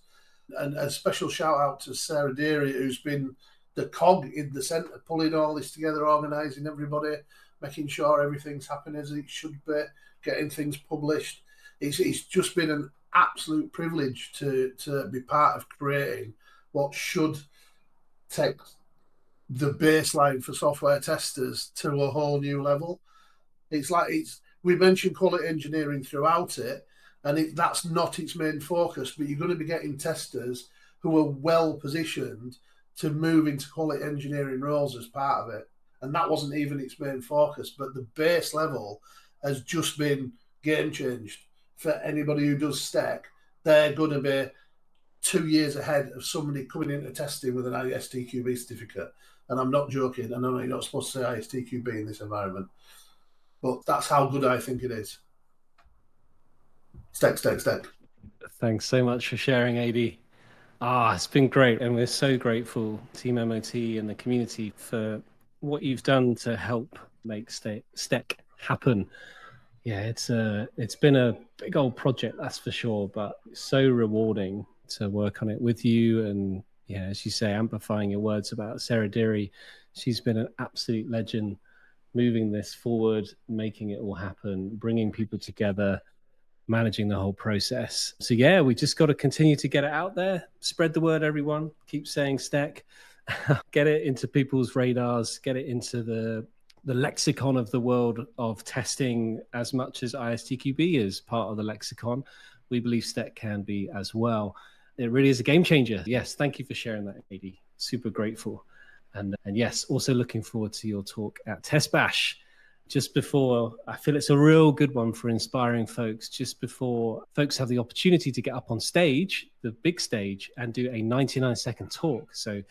and a special shout out to Sarah Deary, who's been the cog in the centre, pulling all this together, organising everybody, making sure everything's happening as it should be, getting things published. It's just been an absolute privilege to be part of creating what should take the baseline for software testers to a whole new level. We mentioned quality engineering throughout it, and that's not its main focus, but you're going to be getting testers who are well positioned to move into quality engineering roles as part of it. And that wasn't even its main focus, but the base level has just been game changed for anybody who does STEC. They're going to be 2 years ahead of somebody coming into testing with an ISTQB certificate. And I'm not joking. I know you're not supposed to say ISTQB in this environment, but that's how good I think it is. STEC. Thanks so much for sharing, Ady. It's been great, and we're so grateful, Team MOT and the community, for what you've done to help make STEC happen. Yeah, it's been a big old project, that's for sure, but so rewarding to work on it with you. And yeah, as you say, amplifying your words about Sarah Deary, she's been an absolute legend, moving this forward, making it all happen, bringing people together, managing the whole process. So yeah, we just got to continue to get it out there, spread the word, everyone, keep saying STEC, get it into people's radars, get it into the lexicon of the world of testing as much as ISTQB is part of the lexicon. We believe STEC can be as well. It really is a game changer. Yes, thank you for sharing that, Ady. Super grateful. And yes, also looking forward to your talk at Test Bash. Just before, I feel it's a real good one for inspiring folks, just before folks have the opportunity to get up on stage, the big stage, and do a 99-second talk. So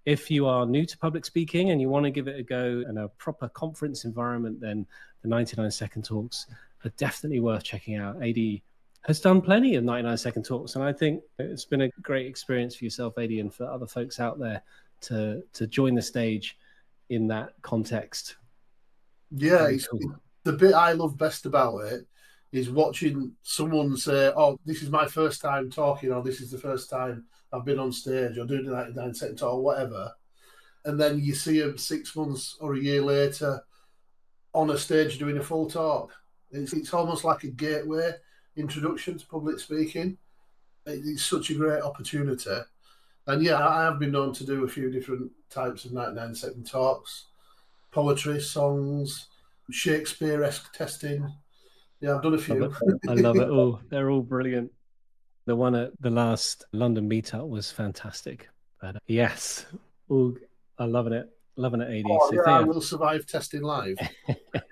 if you are new to public speaking and you want to give it a go in a proper conference environment, then the 99-second talks are definitely worth checking out. Ady has done plenty of 99-second talks, and I think it's been a great experience for yourself, Ady, and for other folks out there to join the stage in that context. Yeah, the bit I love best about it is watching someone say, "Oh, this is my first time talking," or "This is the first time I've been on stage," or doing a 99-second talk, or whatever. And then you see them 6 months or a year later on a stage doing a full talk. It's almost like a gateway introduction to public speaking. It's such a great opportunity. And yeah, I have been known to do a few different types of 99-second talks. Poetry, songs, Shakespeare-esque testing. Yeah, I've done a few. I love it all. They're all brilliant. The one at the last London meetup was fantastic. But yes, I'm loving it, Ady. Oh, so yeah, I will survive testing live.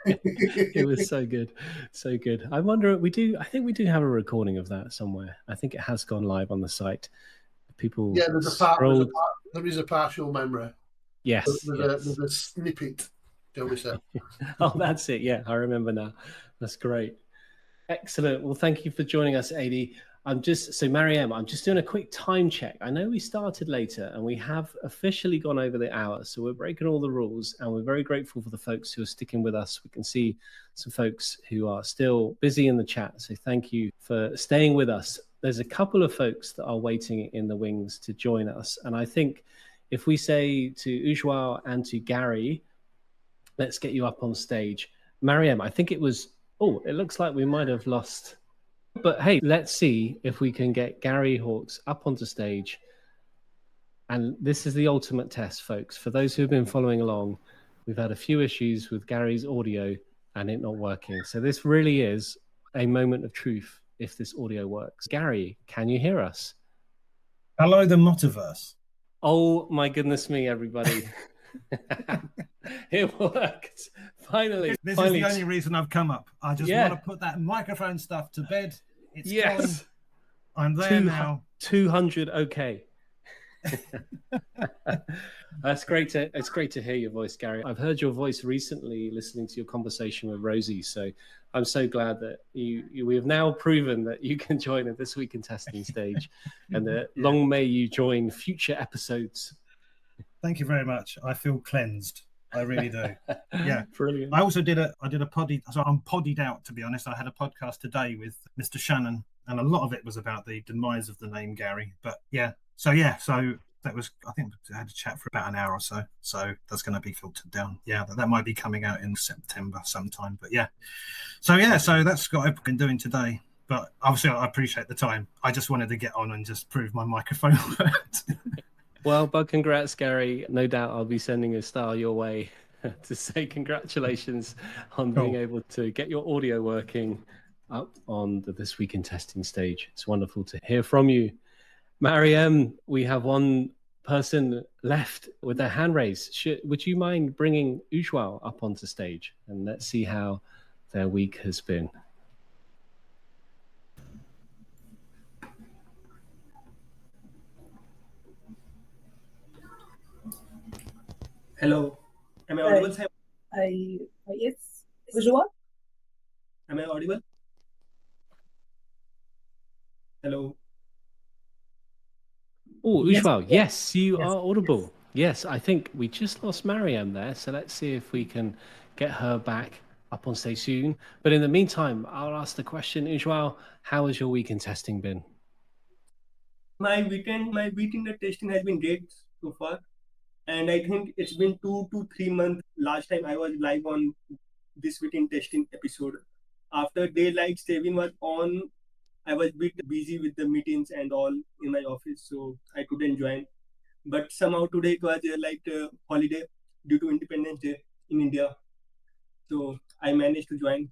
It was so good, so good. I wonder, I think we do have a recording of that somewhere. I think it has gone live on the site. People, yeah, there is a partial memory. Yes, there's a snippet, shall we say? Oh, that's it. Yeah, I remember now. That's great. Excellent. Well, thank you for joining us, Ady. Mariem, I'm just doing a quick time check. I know we started later and we have officially gone over the hour, so we're breaking all the rules, and we're very grateful for the folks who are sticking with us. We can see some folks who are still busy in the chat, so thank you for staying with us. there's a couple of folks that are waiting in the wings to join us. And I think if we say to Ujjwal and to Gary, let's get you up on stage. Mariem, I think it was, it looks like we might have lost. But hey, let's see if we can get Gary Hawkes up onto stage. And this is the ultimate test, folks. For those who've been following along, we've had a few issues with Gary's audio and it not working. So this really is a moment of truth if this audio works. Gary, can you hear us? Hello, the Motiverse. Oh my goodness me, everybody. It worked. Finally. This is the only reason I've come up. I just want to put that microphone stuff to bed. It's gone. I'm there now. 200 okay. It's great to hear your voice, Gary. I've heard your voice recently listening to your conversation with Rosie, so I'm so glad that we have now proven that you can join at This Week in Testing stage, and that long may you join future episodes. Thank you very much. I feel cleansed. I really do. Yeah, brilliant. I also did a poddy. So I'm poddied out, to be honest. I had a podcast today with Mr. Shannon, and a lot of it was about the demise of the name Gary. But so that was, I think I had a chat for about an hour or so. So that's going to be filtered down. Yeah, that might be coming out in September sometime. But so that's what I've been doing today. But obviously, I appreciate the time. I just wanted to get on and just prove my microphone worked. Well, but congrats, Gary. No doubt I'll be sending a star your way to say congratulations on being able to get your audio working up on the This Week in Testing stage. It's wonderful to hear from you. Mariem, we have one person left with their hand raised. Would you mind bringing Ujjwal up onto stage? And let's see how their week has been. Hello, am I audible? Yes, Ujjwal. Am I audible? Hello. Oh, Ujjwal, yes, you are audible. Yes, I think we just lost Mariem there, so let's see if we can get her back up on stage soon. But in the meantime, I'll ask the question, Ujjwal, how has your week in testing been? My week in the testing has been great so far. And I think it's been 2 to 3 months. Last time I was live on This Week in Testing episode. After daylight saving was on, I was a bit busy with the meetings and all in my office, so I couldn't join. But somehow today it was like a holiday due to Independence Day in India. So I managed to join.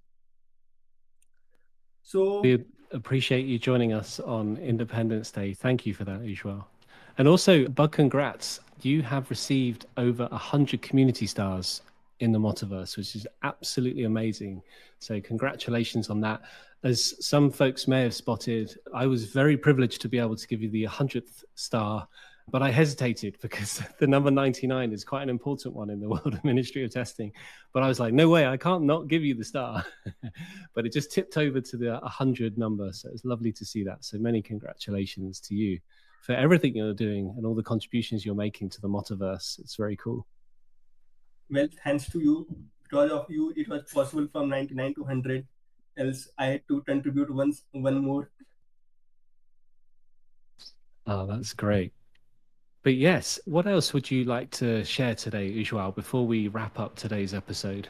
So we appreciate you joining us on Independence Day. Thank you for that, Ujjwal. And also, bug congrats. You have received over 100 community stars in the Motiverse, which is absolutely amazing. So congratulations on that. As some folks may have spotted, I was very privileged to be able to give you the 100th star, but I hesitated because the number 99 is quite an important one in the world of Ministry of Testing. But I was like, no way, I can't not give you the star. But it just tipped over to the 100 number. So it's lovely to see that. So many congratulations to you for everything you're doing and all the contributions you're making to the Motiverse. It's very cool. Well, thanks to you. Because of you, it was possible from 99 to 100. Else, I had to contribute one more. Oh, that's great. But yes, what else would you like to share today, Ujjwal, before we wrap up today's episode?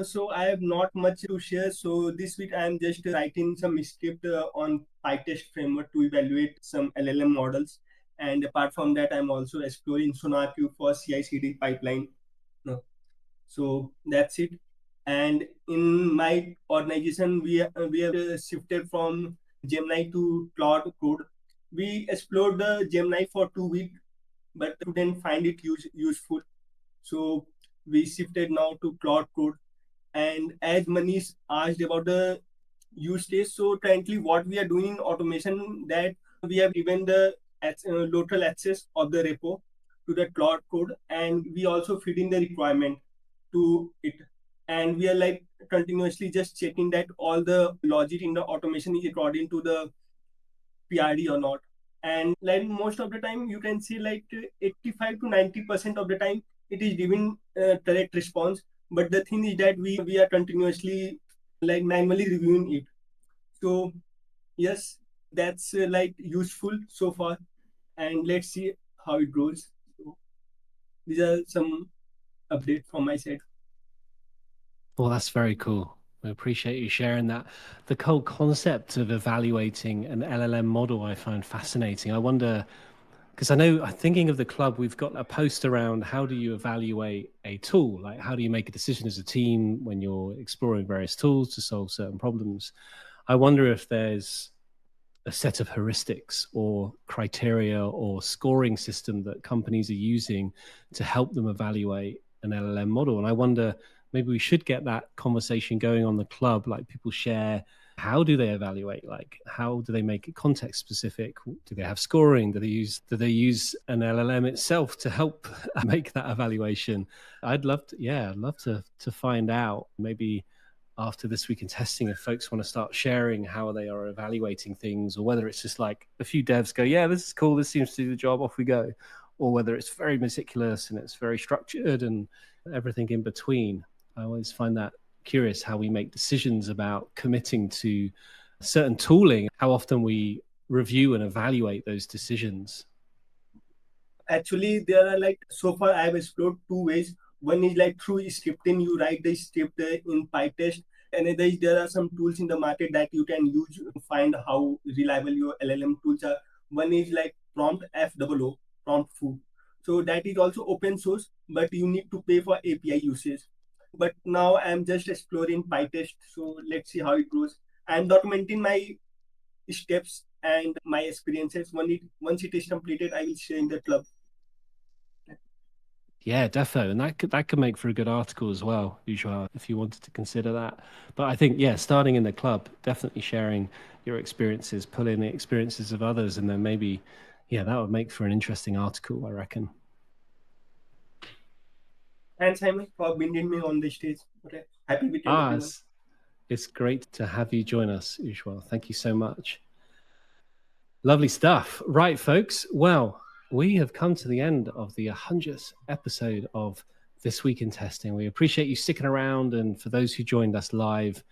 So I have not much to share. So this week I am just writing some script on PyTest framework to evaluate some LLM models. And apart from that, I'm also exploring SonarQube for CI/CD pipeline. So that's it. And in my organization, we have shifted from Gemini to Claude Code. We explored the Gemini for 2 weeks, but couldn't find it useful. So we shifted now to Claude Code. And as Maneesh asked about the use case, so currently what we are doing in automation, that we have given the local access of the repo to the Claude Code, and we also feed in the requirement to it. And we are like continuously just checking that all the logic in the automation is according to the PRD or not. And like most of the time, you can see like 85 to 90% of the time, it is giving correct response. But the thing is that we are continuously like manually reviewing it. So yes, that's like useful so far, and let's see how it goes. So these are some updates from my side. Well, that's very cool. We appreciate you sharing that. The whole concept of evaluating an LLM model I find fascinating. I wonder, because I know, thinking of the club, we've got a post around how do you evaluate a tool? Like, how do you make a decision as a team when you're exploring various tools to solve certain problems? I wonder if there's a set of heuristics or criteria or scoring system that companies are using to help them evaluate an LLM model. And I wonder, maybe we should get that conversation going on the club, like people share, how do they evaluate? Like, how do they make it context specific? Do they have scoring? Do they use an LLM itself to help make that evaluation? I'd love to find out, maybe after this week in testing, if folks want to start sharing how they are evaluating things, or whether it's just like a few devs go, yeah, this is cool, this seems to do the job, off we go, or whether it's very meticulous and it's very structured and everything in between. I always find that curious, how we make decisions about committing to certain tooling, how often we review and evaluate those decisions. Actually, there are like, so far I've explored two ways. One is like through scripting, you write the script in PyTest. Another is there are some tools in the market that you can use to find how reliable your LLM tools are. One is like Prompt FOO, Prompt Foo. So that is also open source, but you need to pay for API usage. But now I'm just exploring PyTest. So let's see how it goes. I'm documenting my steps and my experiences. Once it is completed, I will share in the club. Yeah, defo. And that could make for a good article as well, Ujjwal, if you wanted to consider that. But I think, yeah, starting in the club, definitely sharing your experiences, pull in the experiences of others, and then maybe, yeah, that would make for an interesting article, I reckon. Thanks, Simon, for bringing me on the stage. Okay. Happy weekend, everyone. It's great to have you join us, Ujjwal. Thank you so much. Lovely stuff. Right, folks. Well, we have come to the end of the 100th episode of This Week in Testing. We appreciate you sticking around, and for those who joined us live,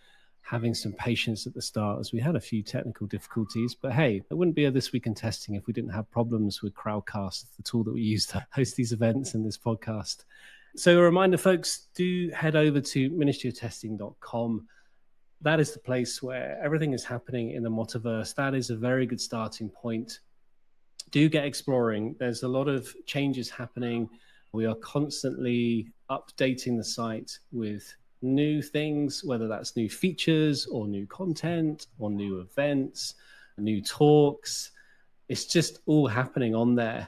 having some patience at the start, as we had a few technical difficulties. But hey, it wouldn't be a This Week in Testing if we didn't have problems with Crowdcast, the tool that we use to host these events and this podcast. So a reminder, folks, do head over to ministryofTesting.com. That is the place where everything is happening in the Motiverse. That is a very good starting point. Do get exploring. There's a lot of changes happening. We are constantly updating the site with new things, whether that's new features or new content or new events, new talks. It's just all happening on there.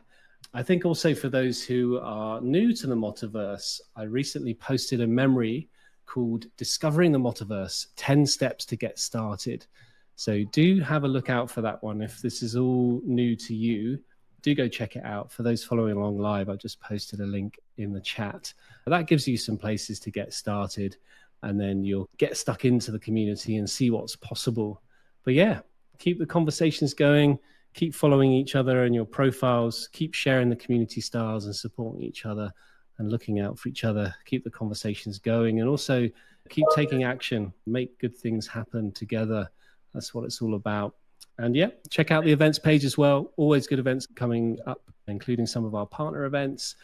I think also for those who are new to the Motiverse, I recently posted a memory called Discovering the Motiverse, 10 Steps to Get Started. So do have a look out for that one. If this is all new to you, do go check it out. For those following along live, I just posted a link in the chat. That gives you some places to get started, and then you'll get stuck into the community and see what's possible. But yeah, keep the conversations going, keep following each other and your profiles, keep sharing the community stars and supporting each other and looking out for each other, keep the conversations going, and also keep taking action, make good things happen together. That's what it's all about. And yeah, check out the events page as well. Always good events coming up, including some of our partner events.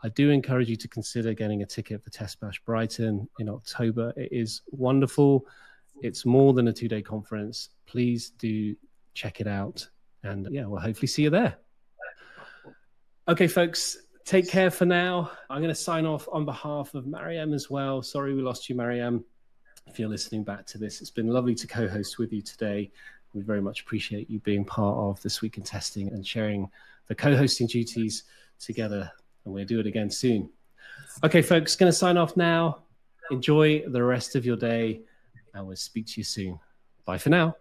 I do encourage you to consider getting a ticket for Test Bash Brighton in October. It is wonderful. It's more than a 2-day conference. Please do check it out. And yeah, we'll hopefully see you there. Okay, folks, take care for now. I'm going to sign off on behalf of Mariem as well. Sorry we lost you, Mariem. If you're listening back to this, it's been lovely to co-host with you today. We very much appreciate you being part of This Week in Testing and sharing the co-hosting duties together. And we'll do it again soon. Okay, folks, going to sign off now. Enjoy the rest of your day, and we'll speak to you soon. Bye for now.